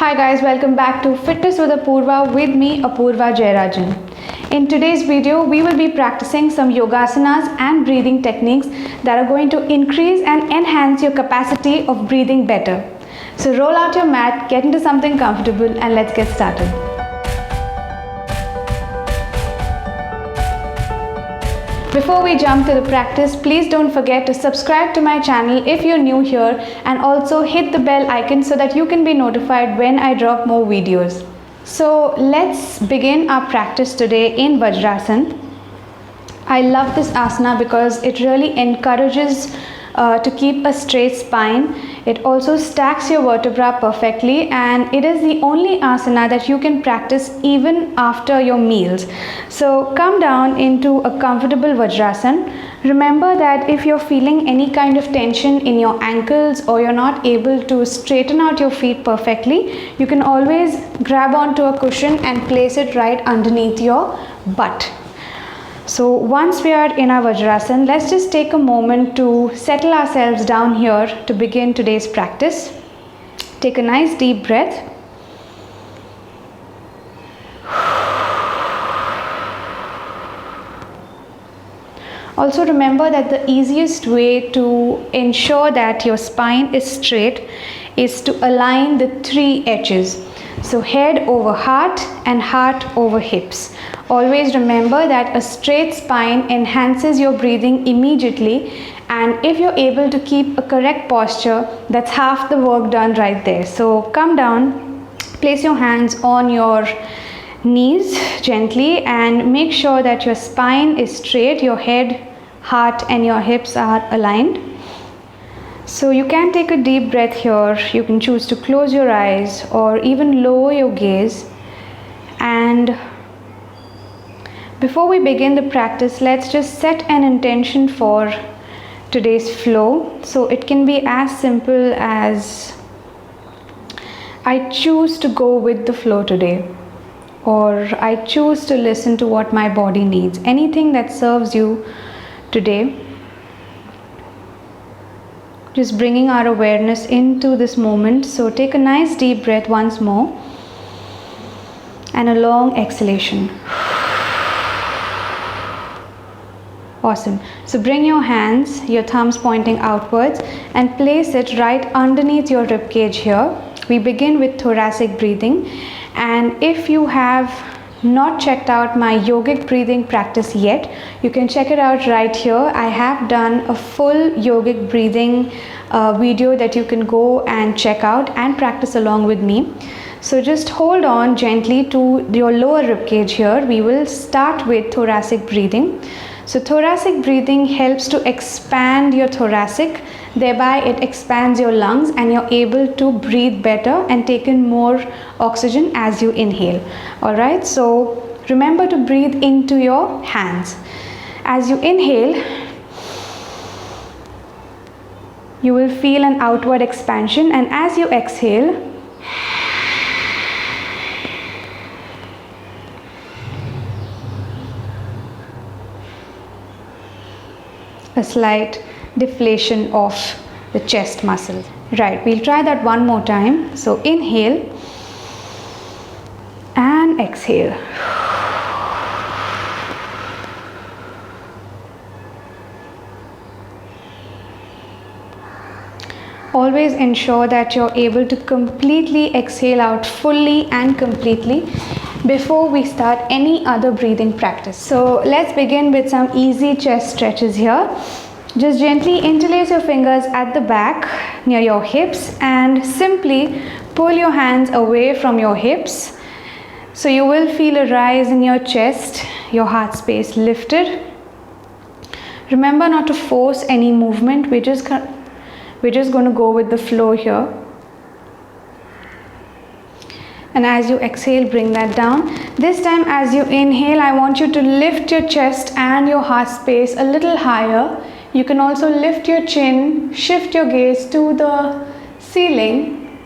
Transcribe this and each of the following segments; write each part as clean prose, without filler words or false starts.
Hi guys, welcome back to Fitness with Apurva with me Apurva Jayarajan. In today's video, we will be practicing some yogasanas and breathing techniques that are going to increase and enhance your capacity of breathing better. So roll out your mat, get into something comfortable and let's get started. Before we jump to the practice, please don't forget to subscribe to my channel if you're new here and also hit the bell icon so that you can be notified when I drop more videos. So let's begin our practice today in Vajrasan. I love this asana because it really encourages to keep a straight spine. It also stacks your vertebra perfectly, and it is the only asana that you can practice even after your meals. So come down into a comfortable Vajrasan. Remember that if you're feeling any kind of tension in your ankles or you're not able to straighten out your feet perfectly, you can always grab onto a cushion and place it right underneath your butt. So once we are in our Vajrasan, let's just take a moment to settle ourselves down here to begin today's practice. Take a nice deep breath. Also remember that the easiest way to ensure that your spine is straight is to align the three edges. So head over heart and heart over hips. Always remember that a straight spine enhances your breathing immediately, and if you're able to keep a correct posture, that's half the work done right there. So come down, place your hands on your knees gently and make sure that your spine is straight, your head, heart and your hips are aligned. So you can take a deep breath here. You can choose to close your eyes or even lower your gaze. And before we begin the practice, let's just set an intention for today's flow. So it can be as simple as I choose to go with the flow today, or I choose to listen to what my body needs. Anything that serves you today. Just bringing our awareness into this moment. So take a nice deep breath once more and a long exhalation. Awesome. So bring your hands, your thumbs pointing outwards, and place it right underneath your rib cage here. We begin with thoracic breathing, and if you have not checked out my yogic breathing practice yet, you can check it out right here. I have done a full yogic breathing video that you can go and check out and practice along with me. So just hold on gently to your lower rib cage here. We will start with thoracic breathing. So thoracic breathing helps to expand your thoracic, thereby it expands your lungs and you're able to breathe better and take in more oxygen as you inhale. Alright, so remember to breathe into your hands. As you inhale, you will feel an outward expansion, and as you exhale, a slight deflation of the chest muscle. Right, we'll try that one more time. So inhale and exhale. Always ensure that you're able to completely exhale out fully and completely before we start any other breathing practice. So let's begin with some easy chest stretches here. Just gently interlace your fingers at the back near your hips and simply pull your hands away from your hips. So you will feel a rise in your chest, your heart space lifted. Remember not to force any movement. We're just going to go with the flow here. And as you exhale, bring that down. This time as you inhale, I want you to lift your chest and your heart space a little higher. You can also lift your chin, shift your gaze to the ceiling.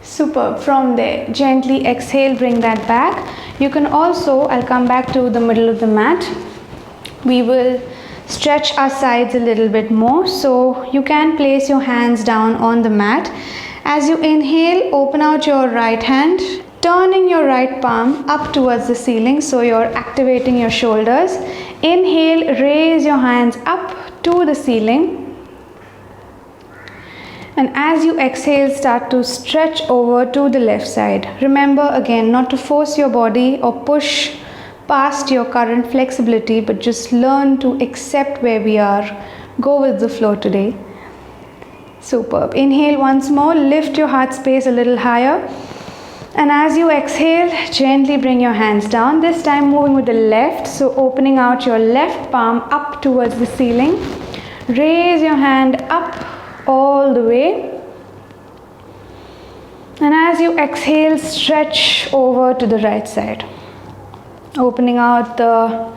Superb. From there, gently exhale, bring that back. You can also, I'll come back to the middle of the mat. We will stretch our sides a little bit more. So you can place your hands down on the mat. As you inhale, open out your right hand, turning your right palm up towards the ceiling, so you're activating your shoulders. Inhale, raise your hands up to the ceiling. And as you exhale, start to stretch over to the left side. Remember again not to force your body or push past your current flexibility, but just learn to accept where we are. Go with the flow today. Superb. Inhale once more, lift your heart space a little higher. And as you exhale, gently bring your hands down. This time moving with the left, so opening out your left palm up towards the ceiling. Raise your hand up all the way. And as you exhale, stretch over to the right side, opening out the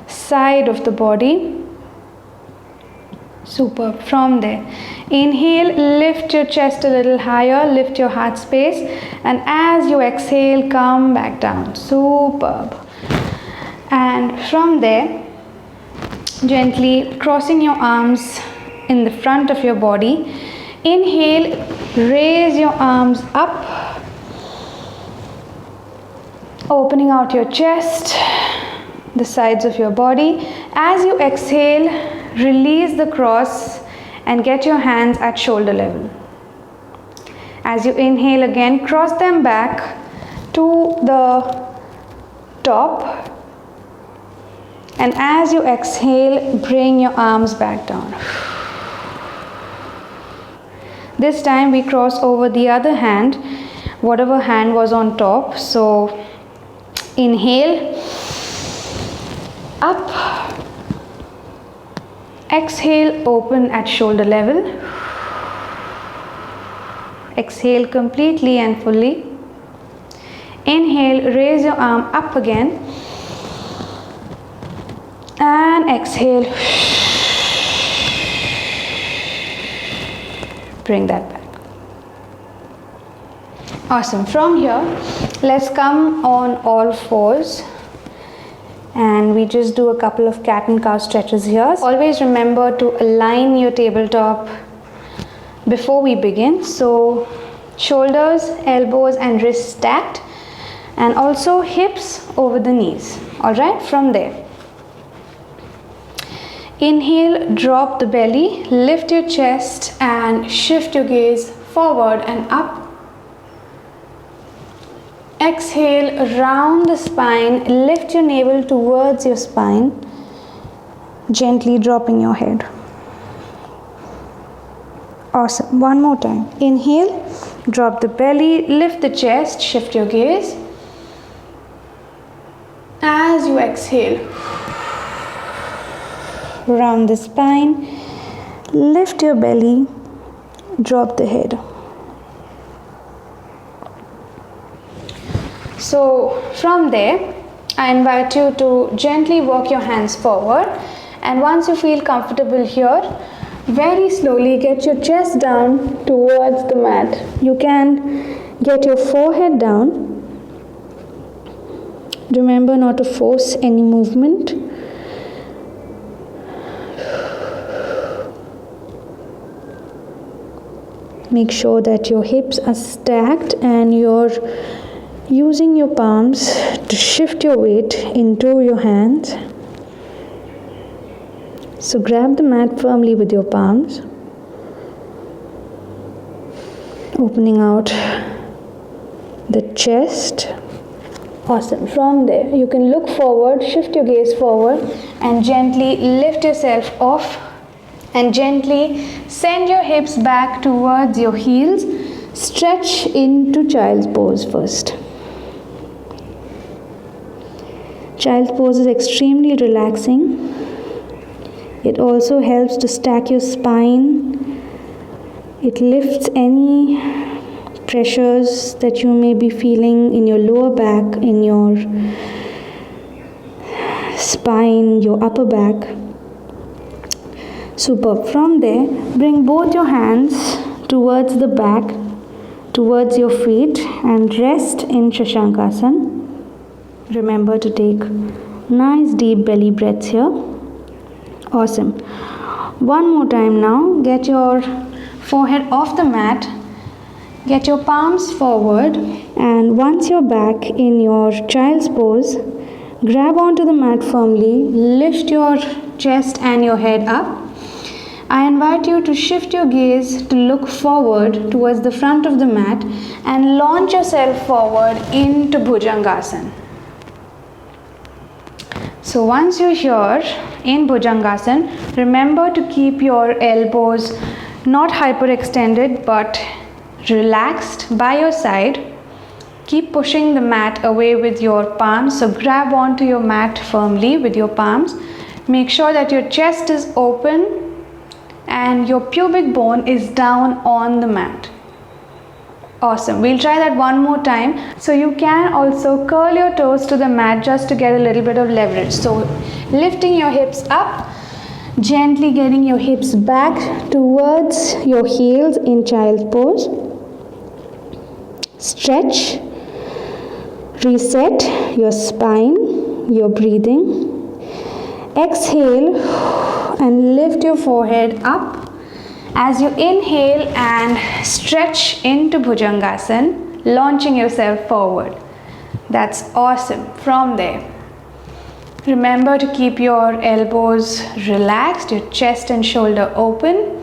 side of the body. Superb. From there, inhale, lift your chest a little higher, lift your heart space, and as you exhale, come back down. Superb. And from there, gently crossing your arms in the front of your body. Inhale, raise your arms up, opening out your chest, the sides of your body. As you exhale, release the cross and get your hands at shoulder level. As you inhale again, cross them back to the top. And as you exhale, bring your arms back down. This time we cross over the other hand, whatever hand was on top. So inhale, up. Exhale, open at shoulder level. Exhale completely and fully. Inhale, raise your arm up again. And exhale. Bring that back. Awesome. From here, let's come on all fours. And we just do a couple of cat and cow stretches here. Always remember to align your tabletop before we begin. So shoulders, elbows and wrists stacked, and also hips over the knees. Alright, from there, inhale, drop the belly, lift your chest and shift your gaze forward and up. Exhale, round the spine, lift your navel towards your spine, gently dropping your head. Awesome. One more time. Inhale, drop the belly, lift the chest, shift your gaze. As you exhale, round the spine, lift your belly, drop the head. So from there, I invite you to gently walk your hands forward, and once you feel comfortable here, very slowly get your chest down towards the mat. You can get your forehead down. Remember not to force any movement. Make sure that your hips are stacked and you're using your palms to shift your weight into your hands. So grab the mat firmly with your palms, opening out the chest. Awesome. From there, you can look forward, shift your gaze forward, and gently lift yourself off, and gently send your hips back towards your heels. Stretch into child's pose first. Child's pose is extremely relaxing. It also helps to stack your spine. It lifts any pressures that you may be feeling in your lower back, in your spine, your upper back. Superb. From there, bring both your hands towards the back, towards your feet, and rest in Shashankasana. Remember to take nice deep belly breaths here. Awesome. One more time now. Get your forehead off the mat. Get your palms forward, and once you're back in your child's pose, grab onto the mat firmly, lift your chest and your head up. I invite you to shift your gaze to look forward towards the front of the mat and launch yourself forward into Bhujangasana. So once you're here in Bhujangasana, remember to keep your elbows not hyperextended but relaxed by your side. Keep pushing the mat away with your palms. So grab onto your mat firmly with your palms. Make sure that your chest is open and your pubic bone is down on the mat. Awesome. We'll try that one more time. So you can also curl your toes to the mat just to get a little bit of leverage. So lifting your hips up, gently getting your hips back towards your heels in child's pose. Stretch, reset your spine, your breathing. Exhale and lift your forehead up as you inhale and stretch into Bhujangasana, launching yourself forward. That's awesome. From there, remember to keep your elbows relaxed, your chest and shoulder open.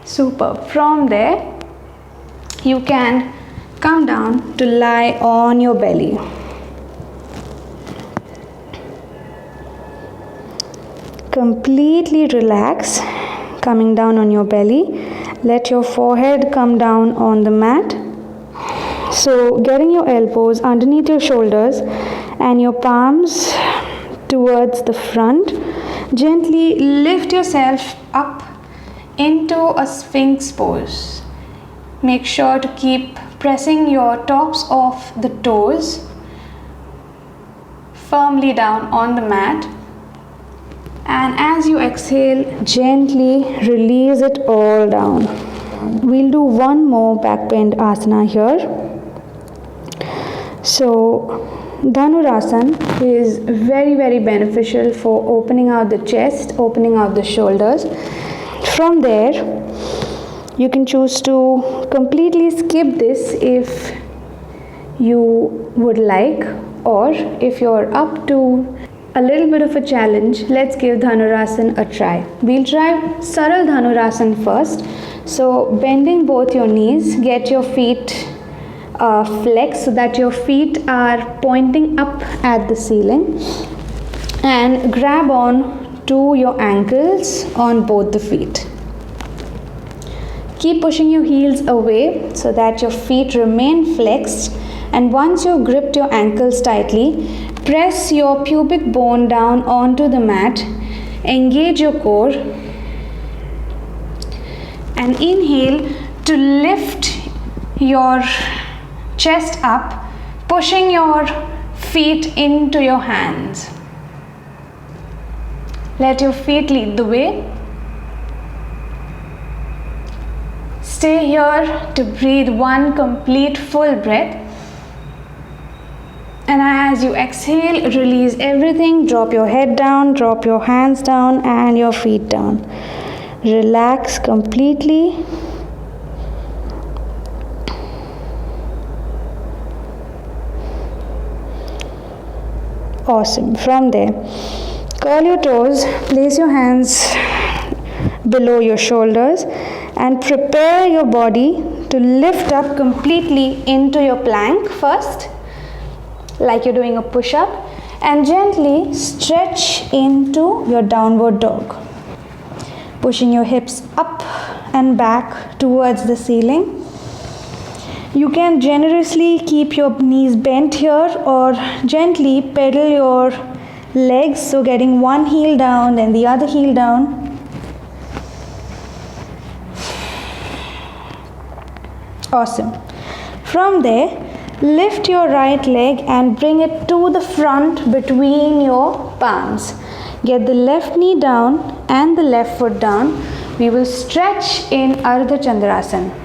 Super. From there, you can come down to lie on your belly. Completely relax, coming down on your belly. Let your forehead come down on the mat. So getting your elbows underneath your shoulders and your palms towards the front. Gently lift yourself up into a Sphinx pose. Make sure to keep pressing your tops of the toes firmly down on the mat. And as you exhale, gently release it all down. We'll do one more back bend asana here. So Dhanurasana is very beneficial for opening out the chest, opening out the shoulders. From there, you can choose to completely skip this if you would like, or if you're up to a little bit of a challenge, let's give Dhanurasana a try. We'll try Saral Dhanurasana first. So bending both your knees, get your feet flexed so that your feet are pointing up at the ceiling, and grab on to your ankles on both the feet. Keep pushing your heels away so that your feet remain flexed, and once you've gripped your ankles tightly, press your pubic bone down onto the mat, engage your core, and inhale to lift your chest up, pushing your feet into your hands. Let your feet lead the way. Stay here to breathe one complete full breath. And as you exhale, release everything. Drop your head down, drop your hands down and your feet down. Relax completely. Awesome. From there, curl your toes, place your hands below your shoulders and prepare your body to lift up completely into your plank first, like you're doing a push-up, and gently stretch into your downward dog, pushing your hips up and back towards the ceiling. You can generously keep your knees bent here or gently pedal your legs, so getting one heel down then the other heel down. Awesome. From there, lift your right leg and bring it to the front between your palms. Get the left knee down and the left foot down. We will stretch in Ardha Chandrasana.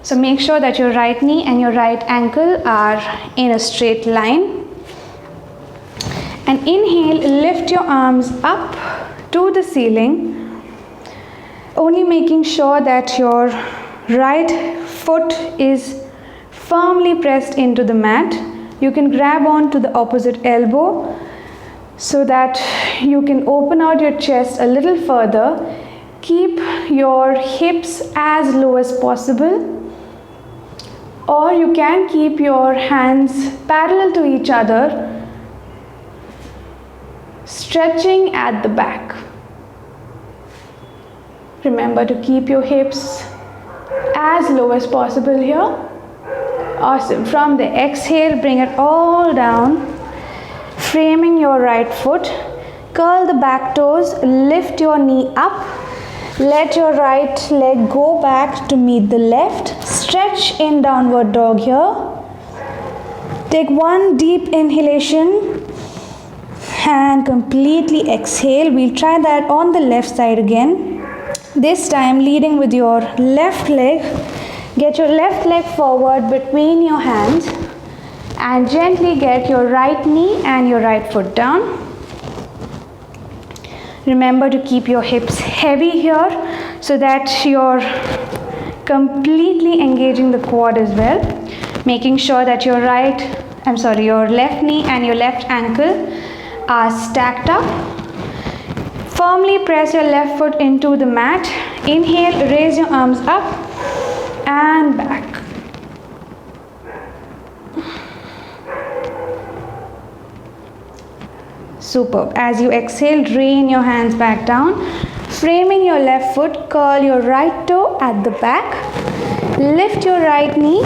So make sure that your right knee and your right ankle are in a straight line. And inhale, lift your arms up to the ceiling, only making sure that your right foot is firmly pressed into the mat. You can grab on to the opposite elbow so that you can open out your chest a little further. Keep your hips as low as possible, or you can keep your hands parallel to each other, stretching at the back. Remember to keep your hips as low as possible here. Awesome. From the exhale, bring it all down, framing your right foot. Curl the back toes, lift your knee up. Let your right leg go back to meet the left. Stretch in downward dog here. Take one deep inhalation and completely exhale. We'll try that on the left side again. This time leading with your left leg. Get your left leg forward between your hands and gently get your right knee and your right foot down. Remember to keep your hips heavy here so that you're completely engaging the quad as well. Making sure that your left knee and your left ankle are stacked up. Firmly press your left foot into the mat. Inhale, raise your arms up and back. Superb. As you exhale, drain your hands back down. Framing your left foot, curl your right toe at the back. Lift your right knee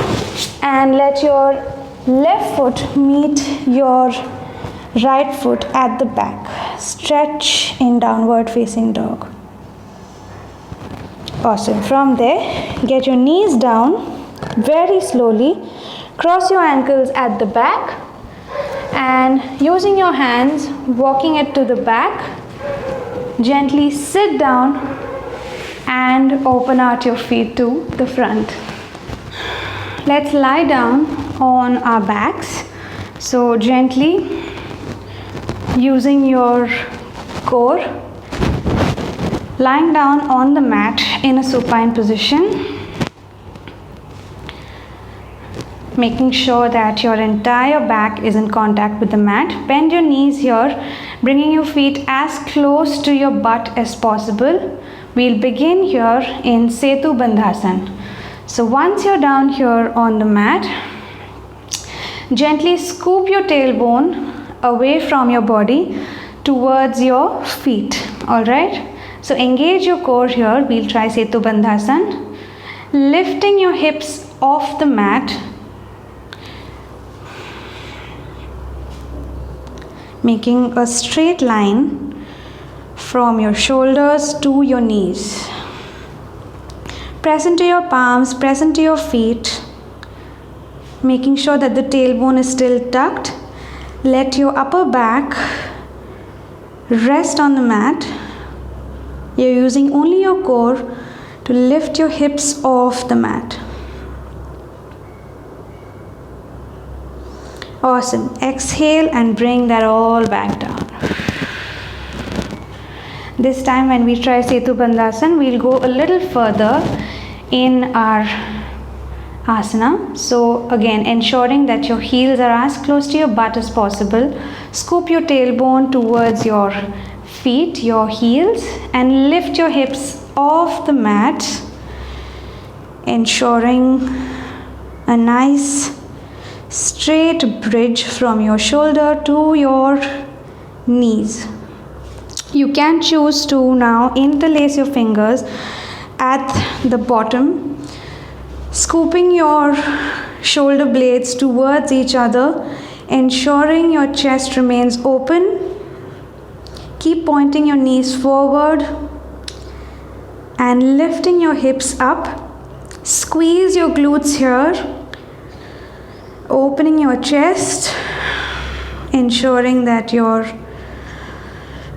and let your left foot meet your right foot at the back. Stretch in downward facing dog. Awesome. From there, get your knees down very slowly. Cross your ankles at the back and using your hands, walking it to the back. Gently sit down and open out your feet to the front. Let's lie down on our backs. So gently using your core, lying down on the mat in a supine position. Making sure that your entire back is in contact with the mat. Bend your knees here, bringing your feet as close to your butt as possible. We'll begin here in Setu Bandhasan. So once you're down here on the mat, gently scoop your tailbone away from your body towards your feet. Alright? So engage your core here. We'll try Setu Bandhasan. Lifting your hips off the mat. Making a straight line from your shoulders to your knees. Press into your palms, press into your feet. Making sure that the tailbone is still tucked. Let your upper back rest on the mat. You're using only your core to lift your hips off the mat. Awesome. Exhale and bring that all back down. This time when we try Setu Bandhasan, we'll go a little further in our asana. So again, ensuring that your heels are as close to your butt as possible. Scoop your tailbone towards your feet, your heels, and lift your hips off the mat, ensuring a nice straight bridge from your shoulder to your knees. You can choose to now interlace your fingers at the bottom, scooping your shoulder blades towards each other, ensuring your chest remains open. Keep pointing your knees forward and lifting your hips up. Squeeze your glutes here, opening your chest, ensuring that you're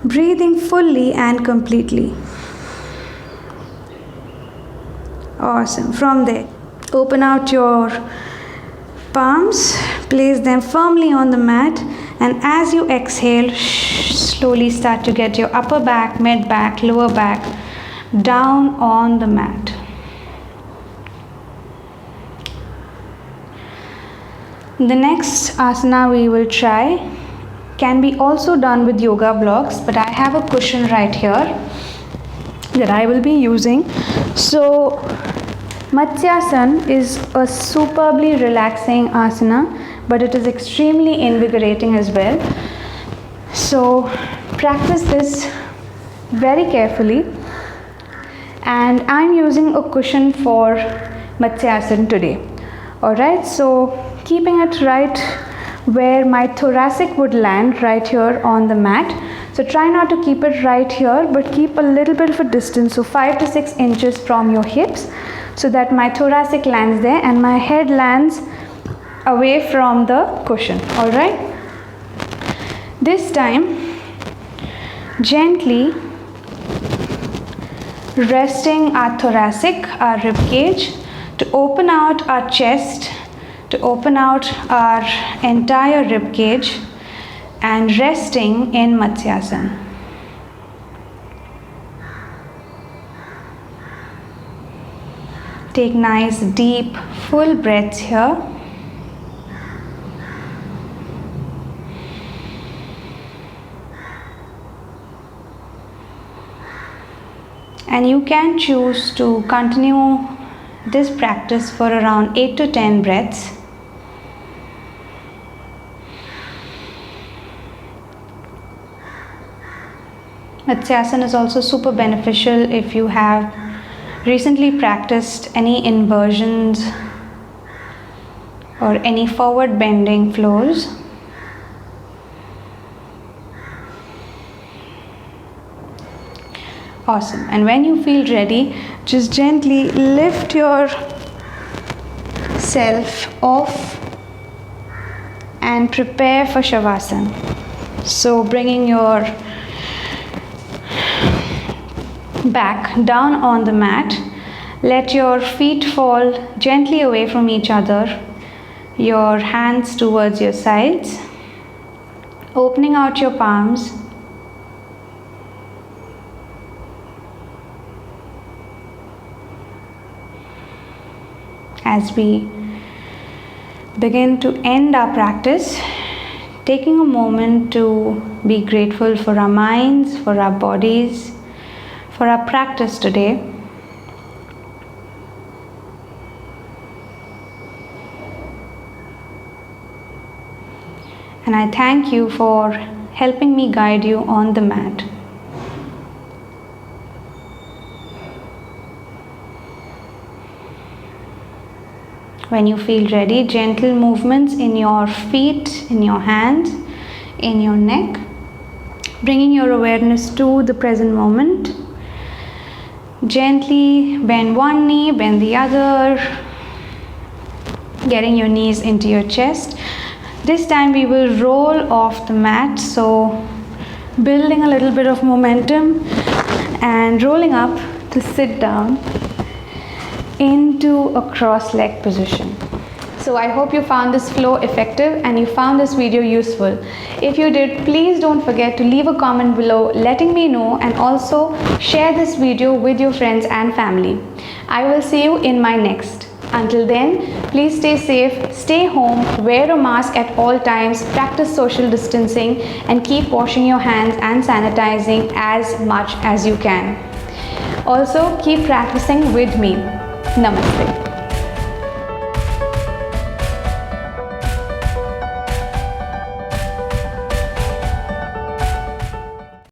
breathing fully and completely. Awesome. From there, open out your palms, place them firmly on the mat And as you exhale, slowly start to get your upper back, mid back, lower back down on the mat. The next asana we will try can be also done with yoga blocks, but I have a cushion right here that I will be using. So Matsyasana is a superbly relaxing asana, but it is extremely invigorating as well. So practice this very carefully, and I'm using a cushion for Matsyasana today. Alright, so keeping it right where my thoracic would land, right here on the mat. So try not to keep it right here, but keep a little bit of a distance, so 5 to 6 inches from your hips, so that my thoracic lands there and my head lands away from the cushion. Alright, this time gently resting our thoracic, our rib cage, to open out our chest, to open out our entire rib cage, and resting in Matsyasana. Take nice deep full breaths here. And you can choose to continue this practice for around 8 to 10 breaths. Matsyasana is also super beneficial if you have recently practiced any inversions or any forward bending flows. Awesome. And when you feel ready, just gently lift yourself off and prepare for Shavasana. So bringing your back down on the mat, let your feet fall gently away from each other, your hands towards your sides, opening out your palms. As we begin to end our practice, taking a moment to be grateful for our minds, for our bodies, for our practice today. And I thank you for helping me guide you on the mat. When you feel ready, gentle movements in your feet, in your hands, in your neck, bringing your awareness to the present moment. Gently bend one knee, bend the other, getting your knees into your chest. This time we will roll off the mat, so building a little bit of momentum and rolling up to sit down into a cross-leg position. So I hope you found this flow effective and you found this video useful. If you did, please don't forget to leave a comment below letting me know, and also share this video with your friends and family. I will see you in my next. Until then, please stay safe, stay home, wear a mask at all times, practice social distancing, and keep washing your hands and sanitizing as much as you can. Also, keep practicing with me. Namaste.